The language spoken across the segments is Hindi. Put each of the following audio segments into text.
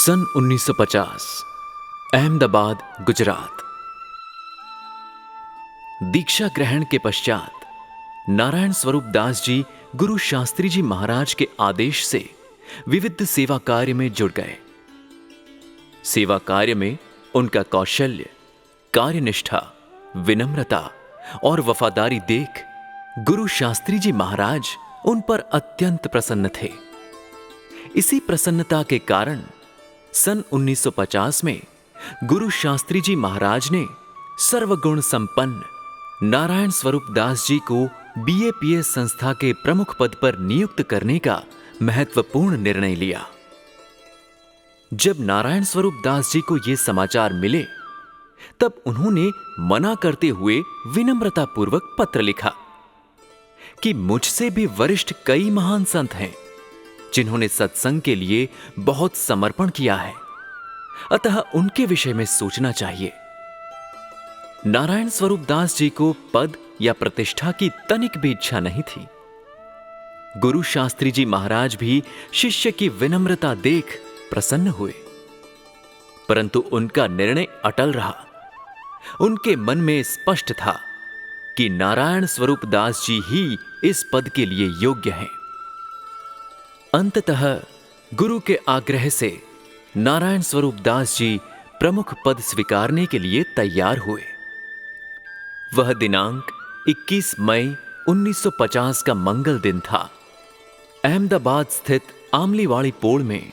सन 1950 अहमदाबाद, गुजरात। दीक्षा ग्रहण के पश्चात नारायण स्वरूप दास जी गुरु शास्त्री जी महाराज के आदेश से विविध सेवा कार्य में जुड़ गए। सेवा कार्य में उनका कौशल्य, कार्यनिष्ठा, विनम्रता और वफादारी देख गुरु शास्त्री जी महाराज उन पर अत्यंत प्रसन्न थे। इसी प्रसन्नता के कारण सन 1950 में गुरु शास्त्री जी महाराज ने सर्वगुण संपन्न नारायण स्वरूप दास जी को बीएपीएस संस्था के प्रमुख पद पर नियुक्त करने का महत्वपूर्ण निर्णय लिया। जब नारायण स्वरूप दास जी को यह समाचार मिले तब उन्होंने मना करते हुए विनम्रतापूर्वक पत्र लिखा कि मुझसे भी वरिष्ठ कई महान संत हैं जिन्होंने सत्संग के लिए बहुत समर्पण किया है, अतः उनके विषय में सोचना चाहिए। नारायण स्वरूप दास जी को पद या प्रतिष्ठा की तनिक भी इच्छा नहीं थी। गुरु शास्त्री जी महाराज भी शिष्य की विनम्रता देख प्रसन्न हुए, परंतु उनका निर्णय अटल रहा। उनके मन में स्पष्ट था कि नारायण स्वरूप दास जी ही इस पद के लिए योग्य हैं। अंततः गुरु के आग्रह से नारायण स्वरूप दास जी प्रमुख पद स्वीकारने के लिए तैयार हुए। वह दिनांक 21 मई 1950 का मंगल दिन था। अहमदाबाद स्थित आमलीवाड़ी पोड़ में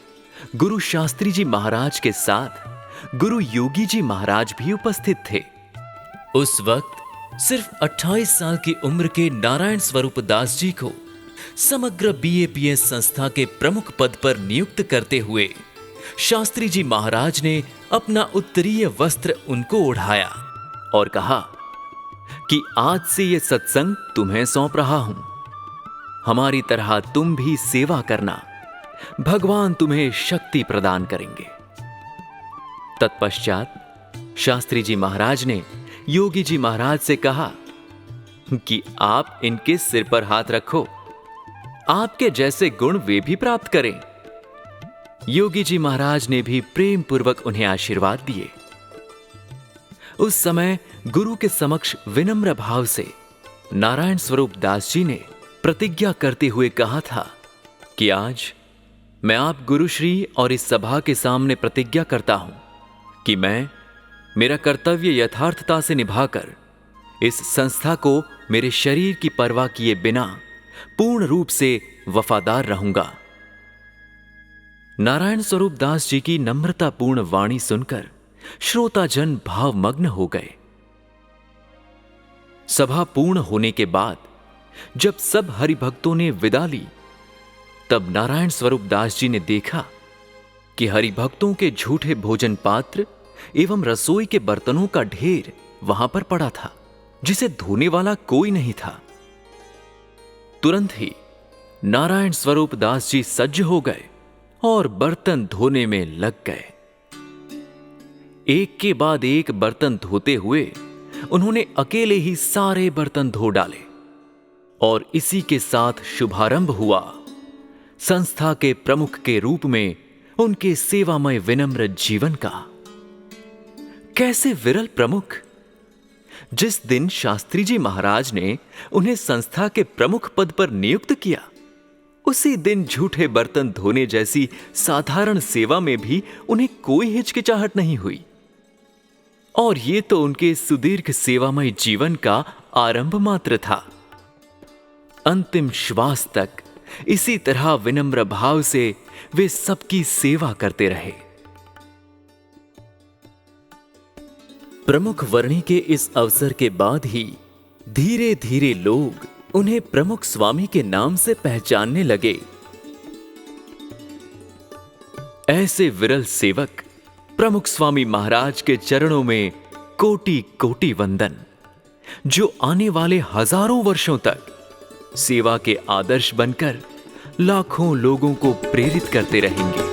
गुरु शास्त्री जी महाराज के साथ गुरु योगी जी महाराज भी उपस्थित थे। उस वक्त सिर्फ 28 साल की उम्र के नारायण स्वरूप दास जी को समग्र बीएपीएस संस्था के प्रमुख पद पर नियुक्त करते हुए शास्त्री जी महाराज ने अपना उत्तरीय वस्त्र उनको ओढ़ाया और कहा कि आज से यह सत्संग तुम्हें सौंप रहा हूं। हमारी तरह तुम भी सेवा करना, भगवान तुम्हें शक्ति प्रदान करेंगे। तत्पश्चात शास्त्री जी महाराज ने योगी जी महाराज से कहा कि आप इनके सिर पर हाथ रखो, आपके जैसे गुण वे भी प्राप्त करें। योगी जी महाराज ने भी प्रेम पूर्वक उन्हें आशीर्वाद दिए। उस समय गुरु के समक्ष विनम्र भाव से नारायण स्वरूप दास जी ने प्रतिज्ञा करते हुए कहा था कि आज मैं आप गुरुश्री और इस सभा के सामने प्रतिज्ञा करता हूं कि मैं मेरा कर्तव्य यथार्थता से निभाकर इस संस्था को मेरे शरीर की परवाह किए बिना पूर्ण रूप से वफादार रहूंगा। नारायण स्वरूप दास जी की नम्रतापूर्ण वाणी सुनकर श्रोताजन भावमग्न हो गए। सभा पूर्ण होने के बाद जब सब हरिभक्तों ने विदा ली, तब नारायण स्वरूप दास जी ने देखा कि हरिभक्तों के झूठे भोजन पात्र एवं रसोई के बर्तनों का ढेर वहां पर पड़ा था, जिसे धोने वाला कोई नहीं था। तुरंत ही नारायण स्वरूप दास जी सज्ज हो गए और बर्तन धोने में लग गए। एक के बाद एक बर्तन धोते हुए उन्होंने अकेले ही सारे बर्तन धो डाले और इसी के साथ शुभारंभ हुआ संस्था के प्रमुख के रूप में उनके सेवामय विनम्र जीवन का। कैसे विरल प्रमुख! जिस दिन शास्त्री जी महाराज ने उन्हें संस्था के प्रमुख पद पर नियुक्त किया, उसी दिन झूठे बर्तन धोने जैसी साधारण सेवा में भी उन्हें कोई हिचकिचाहट नहीं हुई। और यह तो उनके सुदीर्घ सेवामय जीवन का आरंभ मात्र था। अंतिम श्वास तक इसी तरह विनम्र भाव से वे सबकी सेवा करते रहे। प्रमुख वर्णी के इस अवसर के बाद ही धीरे धीरे लोग उन्हें प्रमुख स्वामी के नाम से पहचानने लगे। ऐसे विरल सेवक प्रमुख स्वामी महाराज के चरणों में कोटि कोटि वंदन, जो आने वाले हजारों वर्षों तक सेवा के आदर्श बनकर लाखों लोगों को प्रेरित करते रहेंगे।